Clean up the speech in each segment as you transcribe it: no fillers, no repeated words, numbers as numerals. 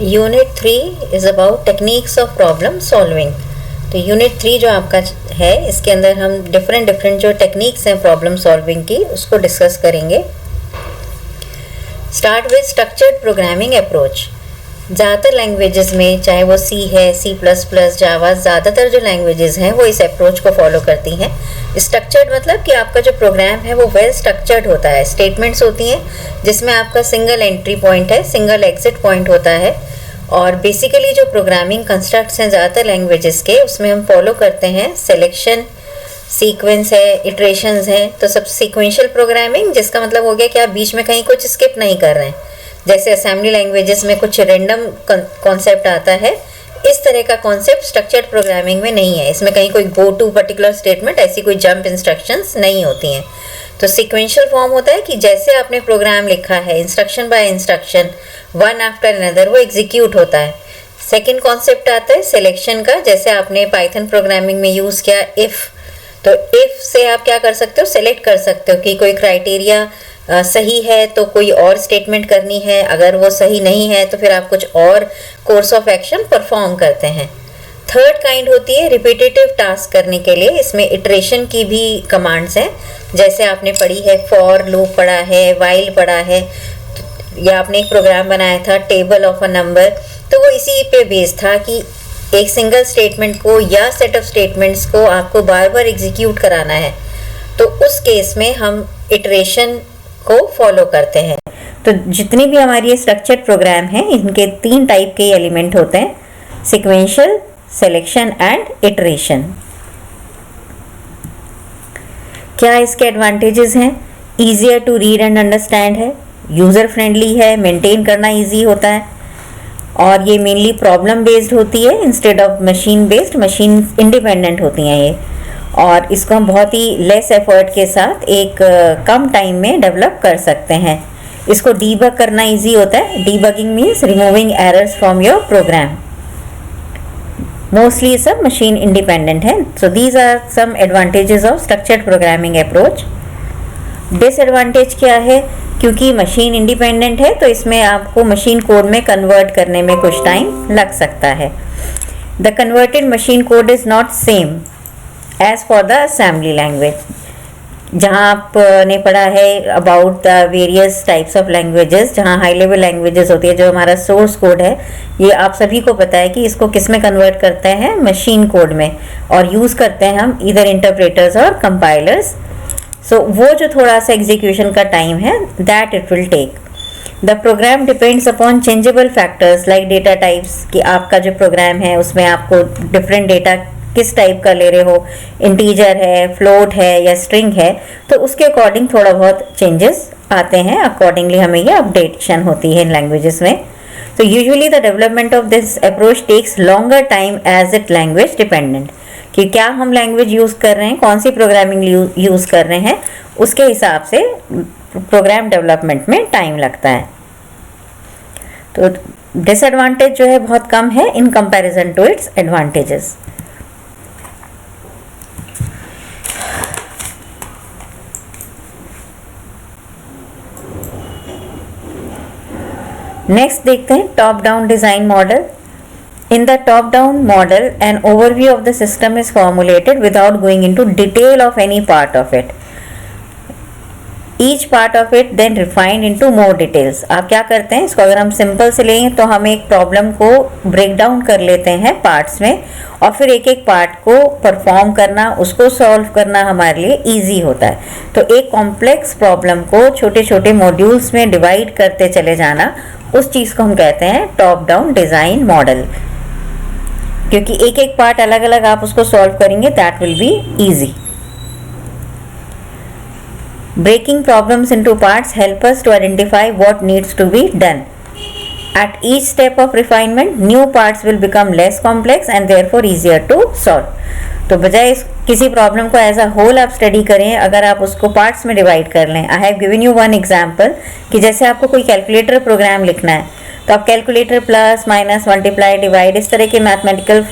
Unit 3 is about techniques of problem solving. तो unit 3 जो आपका है, इसके अंदर हम डिफरेंट जो टेक्निक्स हैं प्रॉब्लम सॉल्विंग की, उसको डिस्कस करेंगे। Start with structured programming approach. ज़्यादातर लैंग्वेजेस में, चाहे वो सी है, C++, जावा, ज़्यादातर जो लैंग्वेजेस हैं वो इस अप्रोच को फॉलो करती हैं। स्ट्रक्चर्ड मतलब कि आपका जो प्रोग्राम है वो वेल स्ट्रक्चर्ड होता है। स्टेटमेंट्स होती हैं जिसमें आपका सिंगल एंट्री पॉइंट है, सिंगल एग्जिट पॉइंट होता है। और बेसिकली जो प्रोग्रामिंग कंस्ट्रक्ट्स हैं ज़्यादातर लैंग्वेजेस के, उसमें हम फॉलो करते हैं सिलेक्शन, सीक्वेंस है, इटरेशंस हैं। तो सब सीक्वेंशियल प्रोग्रामिंग, जिसका मतलब हो गया कि आप बीच में कहीं कुछ स्किप नहीं कर रहे हैं। जैसे असेंबली लैंग्वेजेस में कुछ रैंडम कॉन्सेप्ट आता है, इस तरह का कॉन्सेप्ट स्ट्रक्चर्ड प्रोग्रामिंग में नहीं है। इसमें कहीं कोई गो टू पर्टिकुलर स्टेटमेंट, ऐसी कोई जंप इंस्ट्रक्शंस नहीं होती हैं। तो सीक्वेंशियल फॉर्म होता है कि जैसे आपने प्रोग्राम लिखा है, instruction by instruction, one after another, वो एग्जीक्यूट होता है। सेकेंड कॉन्सेप्ट आता है सिलेक्शन का। जैसे आपने पाइथन प्रोग्रामिंग में यूज़ किया इफ़, तो इफ़ से आप क्या कर सकते हो, सेलेक्ट कर सकते हो कि कोई क्राइटेरिया सही है तो कोई और स्टेटमेंट करनी है, अगर वो सही नहीं है तो फिर आप कुछ और कोर्स ऑफ एक्शन परफॉर्म करते हैं। थर्ड काइंड होती है रिपीटेटिव टास्क करने के लिए। इसमें इटरेशन की भी कमांड्स हैं। जैसे आपने पढ़ी है फॉर लूप पढ़ा है, वाइल पढ़ा है, या आपने एक प्रोग्राम बनाया था टेबल ऑफ अ नंबर, तो वो इसी पे बेस्ड था कि एक सिंगल स्टेटमेंट को या सेट ऑफ स्टेटमेंट्स को आपको बार बार एग्जीक्यूट कराना है। तो उस केस में हम इटरेशन को फॉलो करते हैं। तो जितनी भी हमारी स्ट्रक्चर्ड प्रोग्राम है, इनके 3 टाइप के एलिमेंट होते हैं, सीक्वेंशियल, सिलेक्शन एंड इटरेशन। क्या इसके एडवांटेजेस हैं? Easier to read and understand है, यूज़र फ्रेंडली है, मेंटेन करना इजी होता है, और ये मेनली प्रॉब्लम बेस्ड होती है instead of machine based. Machine independent होती हैं ये, और इसको हम बहुत ही लेस एफर्ट के साथ एक कम टाइम में डेवलप कर सकते हैं। इसको डीबग करना इजी होता है। Debugging means removing errors from your program. Mostly सब मशीन इंडिपेंडेंट है। So these are some advantages of structured programming approach. Disadvantage क्या है? क्योंकि मशीन इंडिपेंडेंट है तो इसमें आपको मशीन कोड में कन्वर्ट करने में कुछ टाइम लग सकता है। The converted machine code is not same as for the assembly language. जहाँ आपने पढ़ा है about the various types of languages, जहाँ हाई लेवल लैंग्वेजेस होती है, जो हमारा सोर्स कोड है, ये आप सभी को पता है कि इसको किस में कन्वर्ट करते हैं, मशीन कोड में, और यूज़ करते हैं हम इधर इंटरप्रेटर्स और कंपाइलर्स। सो वो जो थोड़ा सा एग्जीक्यूशन का टाइम है, that it will take. The program depends upon changeable factors like data types, कि आपका जो प्रोग्राम है उसमें आपको डिफरेंट डेटा किस टाइप का ले रहे हो, इंटीजर है, फ्लोट है या स्ट्रिंग है, तो उसके अकॉर्डिंग थोड़ा बहुत चेंजेस आते हैं। अकॉर्डिंगली हमें ये अपडेशन होती है इन लैंग्वेजेस में। तो usually the development of this approach takes longer time as it language dependent, कि क्या हम लैंग्वेज यूज़ कर रहे हैं, कौन सी प्रोग्रामिंग यूज़ कर रहे हैं, उसके हिसाब से प्रोग्राम डेवलपमेंट में टाइम लगता है। तो डिसएडवांटेज जो है बहुत कम है in comparison to its advantages. Next देखते हैं top down design model. In the top-down model, an overview of the system is formulated without going into detail of any part of it. Each part of it then refined into more details. आप क्या करते हैं, इसको अगर हम simple से लें तो हम एक प्रॉब्लम को ब्रेक डाउन कर लेते हैं पार्ट्स में, और फिर एक एक पार्ट को परफॉर्म करना, उसको सॉल्व करना हमारे लिए ईजी होता है। तो एक कॉम्प्लेक्स प्रॉब्लम को छोटे छोटे मॉड्यूल्स में डिवाइड करते चले जाना, उस चीज़ को हम कहते हैं टॉप डाउन डिज़ाइन मॉडल। क्योंकि एक एक पार्ट अलग अलग आप उसको सॉल्व करेंगे, that will be easy. Breaking problems into parts help us to identify what needs to be done. At each step of refinement new parts will become less complex and therefore easier to solve. तो बजाय किसी problem को as a whole आप study करें, अगर आप उसको parts में डिवाइड कर लें। I have given you one example कि जैसे आपको कोई कैलकुलेटर प्रोग्राम लिखना है, तो आप calculator plus minus multiply divide इस तरह के मैथमेटिकल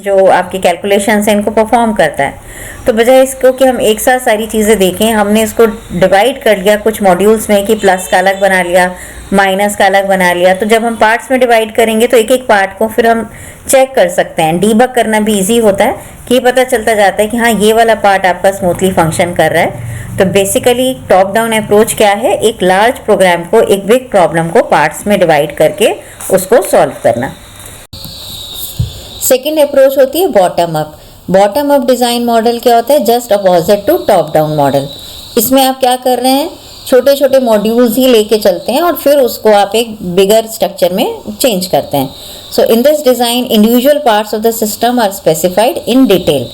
जो आपकी कैलकुलेशंस हैं इनको परफॉर्म करता है। तो बजाय इसको कि हम एक साथ सारी चीज़ें देखें, हमने इसको डिवाइड कर लिया कुछ मॉड्यूल्स में कि प्लस का अलग बना लिया, माइनस का अलग बना लिया। तो जब हम पार्ट्स में डिवाइड करेंगे तो एक एक पार्ट को फिर हम चेक कर सकते हैं, डीबग करना भी ईजी होता है कि पता चलता जाता है कि हाँ ये वाला पार्ट आपका स्मूथली फंक्शन कर रहा है। तो बेसिकली टॉप डाउन अप्रोच क्या है, एक लार्ज प्रोग्राम को, एक बिग प्रॉब्लम को पार्ट्स में डिवाइड करके उसको सॉल्व करना। सेकेंड अप्रोच होती है bottom up. Bottom up design model क्या होता है, just opposite to top down model. इसमें आप क्या कर रहे हैं, छोटे छोटे मॉड्यूल्स ही लेके चलते हैं और फिर उसको आप एक बिगर स्ट्रक्चर में चेंज करते हैं। So in this design individual parts of the system are specified in detail,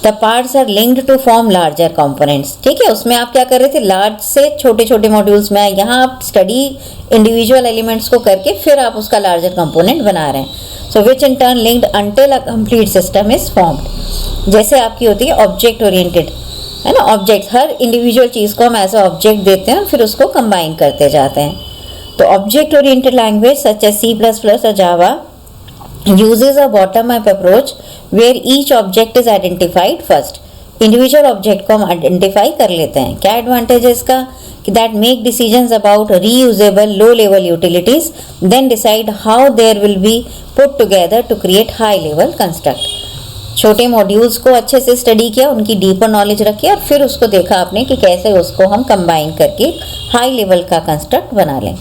the parts are linked to form larger components. ठीक है, उसमें आप क्या कर रहे थे, लार्ज से छोटे छोटे मॉड्यूल्स में आए, यहाँ आप स्टडी इंडिविजुअल एलिमेंट्स को करके फिर आप उसका लार्जर कंपोनेंट बना रहे हैं। So which in turn linked until a complete system is formed. जैसे आपकी होती है ऑब्जेक्ट ओरिएंटेड, है ना, ऑब्जेक्ट, हर इंडिविजुअल चीज़ को हम एज अ ऑब्जेक्ट देते हैं फिर उसको कंबाइन करते जाते हैं। तो object oriented language such as C++ और Java uses a bottom up approach where each object is identified first। Individual object को हम आइडेंटिफाई कर लेते हैं। क्या एडवांटेज है इसका, कि that make decisions about reusable low level utilities, then decide how there will be put together to create high level construct. छोटे मॉड्यूल्स को अच्छे से स्टडी किया, उनकी डीपर नॉलेज रखी और फिर उसको देखा आपने कि कैसे उसको हम कंबाइन करके हाई लेवल का कंस्ट्रक्ट बना लें।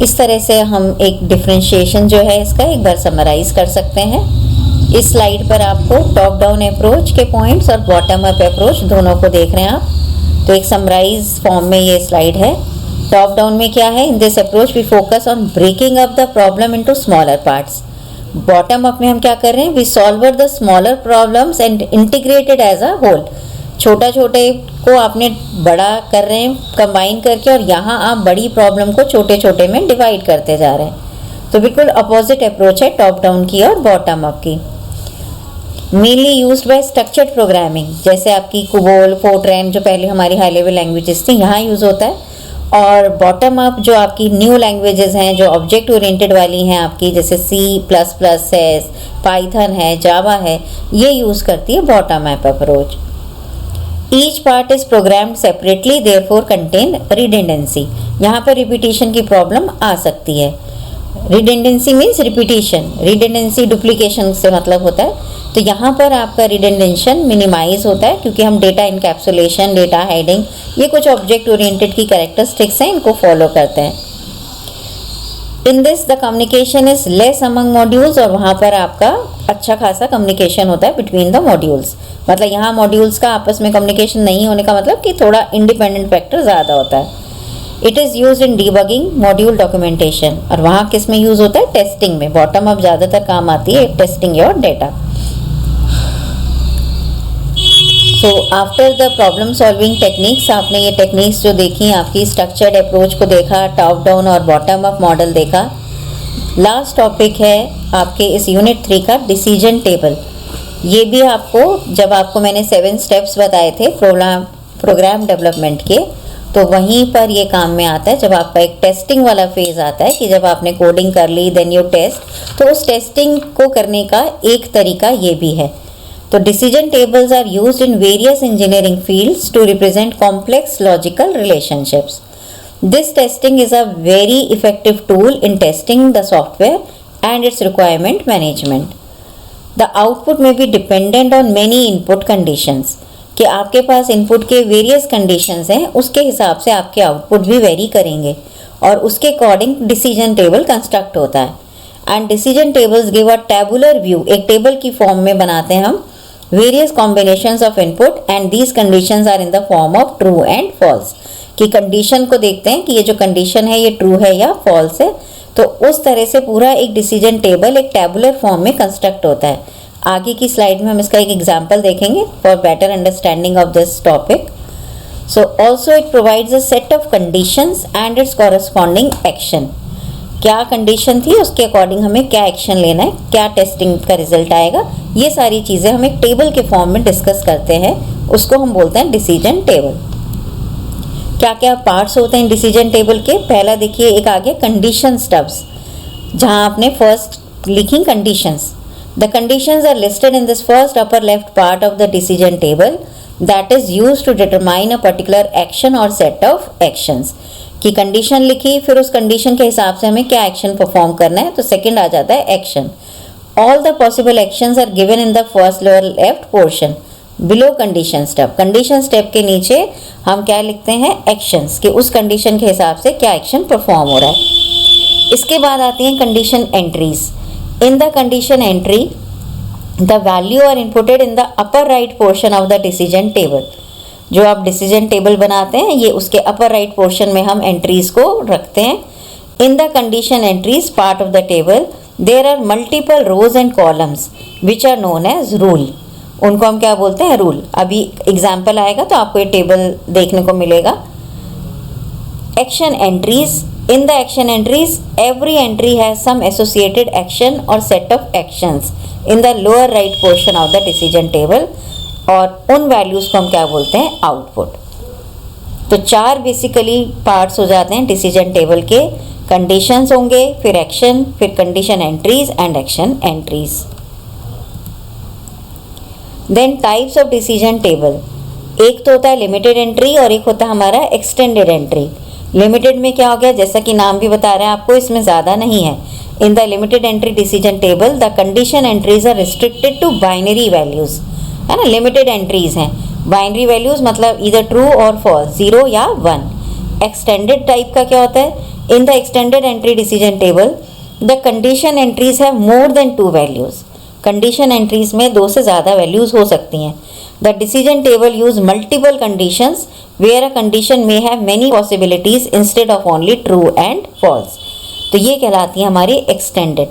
इस तरह से हम एक डिफरेंशिएशन जो है इसका एक बार समराइज कर सकते हैं। इस स्लाइड पर आपको टॉप डाउन अप्रोच के पॉइंट्स और बॉटम अप अप्रोच दोनों को देख रहे हैं आप। तो एक समराइज फॉर्म में ये स्लाइड है। टॉप डाउन में क्या है, in this approach we focus on breaking up the problem into smaller parts. Bottom up में हम क्या कर रहे हैं, we solver the smaller problems and integrated as a whole. छोटा छोटे को आपने बड़ा कर रहे हैं कंबाइन करके और यहाँ आप बड़ी प्रॉब्लम को छोटे छोटे में डिवाइड करते जा रहे हैं। तो बिल्कुल अपोजिट अप्रोच है टॉप डाउन की और बॉटम अप की। Mainly used by structured programming, जैसे आपकी कुबोल, फोर्ट्रैन जो पहले हमारी हाई लेवल लैंग्वेजेस थी यहाँ यूज़ होता है। और बॉटम अप जो आपकी न्यू लैंग्वेजेस हैं, जो ऑब्जेक्ट ओरिएंटेड वाली हैं आपकी, जैसे C++ है, पाइथन है, जावा है, ये यूज़ करती है bottom up approach. Each part is programmed separately, therefore contain redundancy। यहाँ पर रिपीटिशन की प्रॉब्लम आ सकती है। redundancy means repetition, redundancy duplication से मतलब होता है। तो यहाँ पर आपका redundation मिनिमाइज होता है क्योंकि हम डेटा इनकैप्सुलेशन, डेटा हाइडिंग, ये कुछ ऑब्जेक्ट ओरिएंटेड की कैरेक्टरिस्टिक्स हैं, इनको फॉलो करते हैं। In this the communication is less among modules, और वहाँ पर आपका अच्छा खासा कम्युनिकेशन होता है बिटवीन द मॉड्यूल्स। मतलब यहाँ मॉड्यूल्स का आपस में कम्युनिकेशन नहीं होने का मतलब कि थोड़ा इंडिपेंडेंट फैक्टर ज़्यादा होता है। It is use in debugging, module documentation, और वहाँ किस में यूज़ होता है, टेस्टिंग में। बॉटम अप ज़्यादातर काम आती है testing your data. So after the problem solving techniques, आपने ये टेक्निक्स जो देखी, आपकी स्ट्रक्चर्ड अप्रोच को देखा, टॉप डाउन और बॉटम अप मॉडल देखा। लास्ट टॉपिक है आपके इस यूनिट 3 का डिसीजन टेबल। ये भी आपको, जब आपको मैंने 7 स्टेप्स बताए थे प्रोग्राम डेवलपमेंट के, तो वहीं पर ये काम में आता है। जब आपका एक टेस्टिंग वाला फेज़ आता है कि जब आपने कोडिंग कर ली, देन यू टेस्ट, तो उस टेस्टिंग को करने का एक तरीका ये भी है। तो decision tables are used in various engineering fields to represent complex logical relationships. This testing is a very effective tool in testing the software and its requirement management. The output may be dependent on many input conditions. कि आपके पास input के various conditions हैं, उसके हिसाब से आपके output भी very करेंगे और उसके अकॉर्डिंग डिसीजन टेबल कंस्ट्रक्ट होता है। And decision tables give a tabular view, एक टेबल की फॉर्म में बनाते हैं हम various combinations of input and these conditions are in the form of true and false. कि कंडीशन को देखते हैं कि ये जो कंडीशन है ये ट्रू है या फॉल्स है। तो उस तरह से पूरा एक डिसीजन टेबल एक टेबुलर फॉर्म में कंस्ट्रक्ट होता है। आगे की स्लाइड में हम इसका एक एग्जांपल देखेंगे for better understanding of this topic. So also it provides a set of conditions and it's corresponding action. क्या कंडीशन थी, उसके अकॉर्डिंग हमें क्या एक्शन लेना है, क्या टेस्टिंग का रिजल्ट आएगा, ये सारी चीज़ें हम एक टेबल के फॉर्म में डिस्कस करते हैं, उसको हम बोलते हैं डिसीजन टेबल। क्या क्या पार्ट्स होते हैं डिसीजन टेबल के। पहला देखिए एक आगे कंडीशन स्टब्स, जहां आपने फर्स्ट लिखी conditions. The conditions are listed in this first upper left part of the decision table that is used to determine a particular action और सेट ऑफ एक्शंस। कि कंडीशन लिखी, फिर उस कंडीशन के हिसाब से हमें क्या एक्शन परफॉर्म करना है, तो सेकंड आ जाता है action. All the possible actions are given in the first lower left portion below condition step. Condition step के नीचे हम क्या लिखते हैं, एक्शंस, कि उस कंडीशन के हिसाब से क्या एक्शन परफॉर्म हो रहा है। इसके बाद आती हैं condition entries. In the condition entry the value are inputed in the upper right portion of the decision table. जो आप डिसीजन टेबल बनाते हैं, ये उसके अपर राइट पोर्शन में हम एंट्रीज को रखते हैं। In the condition entries part of the table there are multiple rows and columns which are known as rule. उनको हम क्या बोलते हैं, रूल। अभी एग्जाम्पल आएगा तो आपको ये टेबल देखने को मिलेगा। Action entries. In the action entries every entry has some associated action और set of actions in the lower right portion of the decision table, और उन वैल्यूज को हम क्या बोलते हैं, आउटपुट। तो 4 बेसिकली पार्ट्स हो जाते हैं डिसीजन टेबल के। कंडीशंस होंगे, फिर एक्शन, फिर condition entries and action entries. Then types of decision table. एक तो होता है लिमिटेड एंट्री और एक होता है हमारा एक्सटेंडेड एंट्री। लिमिटेड में क्या हो गया, जैसा कि नाम भी बता रहा है आपको, इसमें ज़्यादा नहीं है। In the limited entry decision table the condition entries are restricted to binary values, है ना। लिमिटेड एंट्रीज हैं, बाइनरी वैल्यूज मतलब इधर ट्रू और फॉल्स, 0 या 1। एक्सटेंडेड टाइप का क्या होता है, in the extended entry decision table the condition entries have more than 2 values. Condition entries में 2 से ज़्यादा वैल्यूज हो सकती हैं। The decision table use multiple conditions where a condition may have many possibilities instead of only true and false. तो ये कहलाती है हमारी एक्सटेंडेड।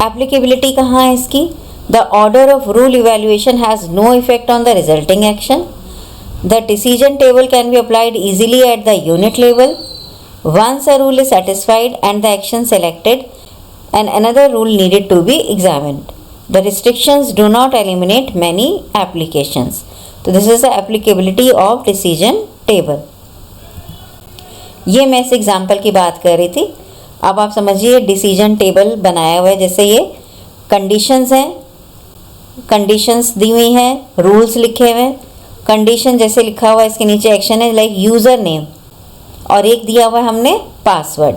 एप्लीकेबिलिटी कहाँ है इसकी। The order of rule evaluation has no effect on the resulting action. The decision table can be applied easily at the unit level. Once a rule is satisfied and the action selected, and another rule needed to be examined. The restrictions do not eliminate many applications. So this is the applicability of decision table. ये मैं इस example की बात कर रही थी। अब आप समझिए डिसीजन टेबल बनाया हुआ है, जैसे ये कंडीशंस हैं, कंडीशंस दी हुई हैं, रूल्स लिखे हुए हैं। कंडीशन जैसे लिखा हुआ है, इसके नीचे एक्शन है लाइक यूज़र नेम, और एक दिया हुआ है हमने पासवर्ड।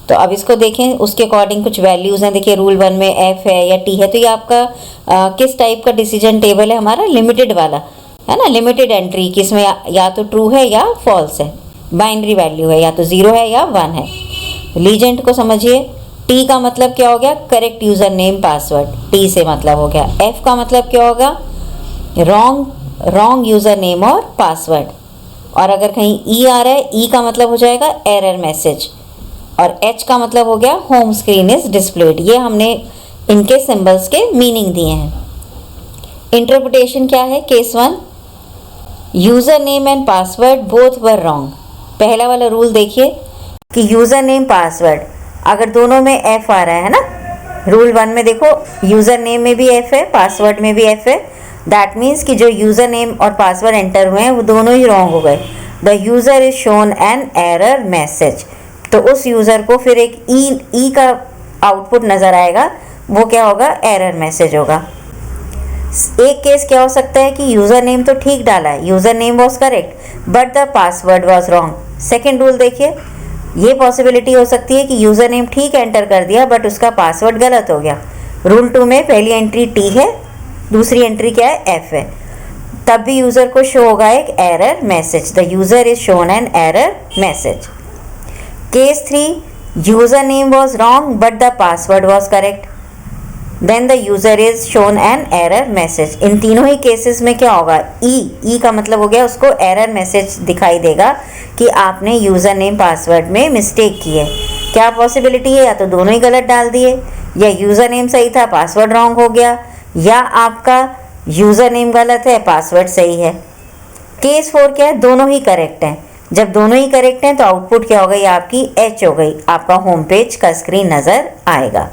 तो अब इसको देखें, उसके अकॉर्डिंग कुछ वैल्यूज़ हैं। देखिए रूल 1 में एफ है या टी है, तो ये आपका किस टाइप का डिसीजन टेबल है, हमारा लिमिटेड वाला है ना। लिमिटेड एंट्री कि इसमें या तो ट्रू है या फॉल्स है, बाइनरी वैल्यू है, या तो 0 है या 1 है। लीजेंट को समझिए, टी का मतलब क्या हो गया, correct user name password, T से मतलब हो गया। एफ का मतलब क्या होगा, रॉन्ग यूज़र नेम और पासवर्ड। और अगर कहीं ई आ रहा है, ई का मतलब हो जाएगा एरर मैसेज। और एच का मतलब हो गया होम स्क्रीन इज डिस्प्लेड। ये हमने इनके सिंबल्स के मीनिंग दिए हैं। इंटरप्रिटेशन क्या है, case 1, user name and password both were wrong. पहला वाला रूल देखिए कि यूज़र नेम पासवर्ड अगर दोनों में एफ आ रहा है ना, रूल 1 में देखो यूज़र नेम में भी एफ है, पासवर्ड में भी एफ है। दैट मीन्स कि जो यूज़र नेम और पासवर्ड एंटर हुए हैं वो दोनों ही रॉन्ग हो गए। The user is shown an error message. तो उस यूज़र को फिर एक ई का आउटपुट नज़र आएगा, वो क्या होगा, एरर मैसेज होगा। एक केस क्या हो सकता है कि यूज़र नेम तो ठीक डाला है, user name was correct but the password was wrong. Second rule देखिए, ये पॉसिबिलिटी हो सकती है कि यूज़र नेम ठीक एंटर कर दिया बट उसका पासवर्ड गलत हो गया। रूल 2 में पहली एंट्री टी है, दूसरी एंट्री क्या है, एफ है, तब भी यूज़र को शो होगा एक error message. The user is shown an error message. Case 3, user name was wrong but the password was correct, then the user is shown an error message. इन तीनों ही केसेस में क्या होगा, ई का मतलब हो गया उसको एरर मैसेज दिखाई देगा कि आपने यूज़र नेम पासवर्ड में मिस्टेक की है। क्या पॉसिबिलिटी है, या तो दोनों ही गलत डाल दिए, या यूज़र नेम सही था पासवर्ड रॉन्ग हो गया, या आपका यूज़र नेम गलत है पासवर्ड सही है। केस 4 क्या है, दोनों ही करेक्ट हैं। जब दोनों ही करेक्ट हैं तो आउटपुट क्या हो गई, आपकी एच हो गई, आपका होम पेज का स्क्रीन नज़र आएगा।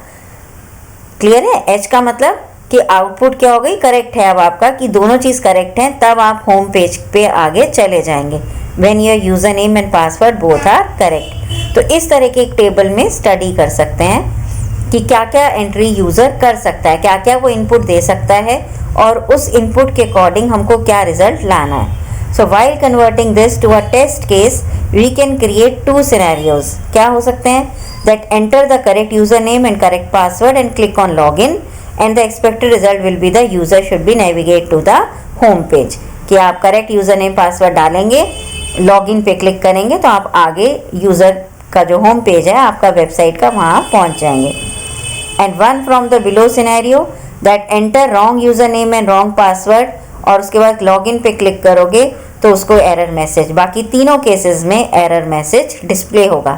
क्लियर है, एच का मतलब कि आउटपुट क्या हो गई, करेक्ट है अब आपका, कि दोनों चीज़ करेक्ट हैं, तब आप होम पेज पे आगे चले जाएंगे। When your user name and password both are correct. तो इस तरह के एक टेबल में स्टडी कर सकते हैं कि क्या क्या एंट्री यूज़र कर सकता है, क्या क्या वो इनपुट दे सकता है और उस इनपुट के अकॉर्डिंग हमको क्या रिजल्ट लाना है। So while converting this to a test case, we can create two scenarios. क्या हो सकते हैं? That enter the correct username and correct password and click on login, and the expected result will be the user should be navigate to the home page. कि आप correct username password डालेंगे, login पे click करेंगे तो आप आगे user का जो home page है आपका वेबसाइट का, वहाँ पहुँच जाएंगे। And one from the below scenario, that enter wrong username and wrong password, और उसके बाद लॉगिन पे क्लिक करोगे तो उसको एरर मैसेज, बाकी तीनों केसेस में एरर मैसेज डिस्प्ले होगा।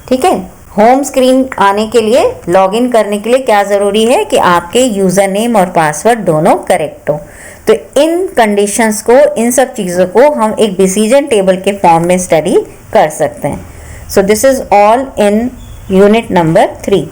ठीक है, होम स्क्रीन आने के लिए, लॉगिन करने के लिए क्या ज़रूरी है कि आपके यूज़र नेम और पासवर्ड दोनों करेक्ट हो। तो इन कंडीशंस को, इन सब चीज़ों को हम एक डिसीजन टेबल के फॉर्म में स्टडी कर सकते हैं। So this is all in unit number 3।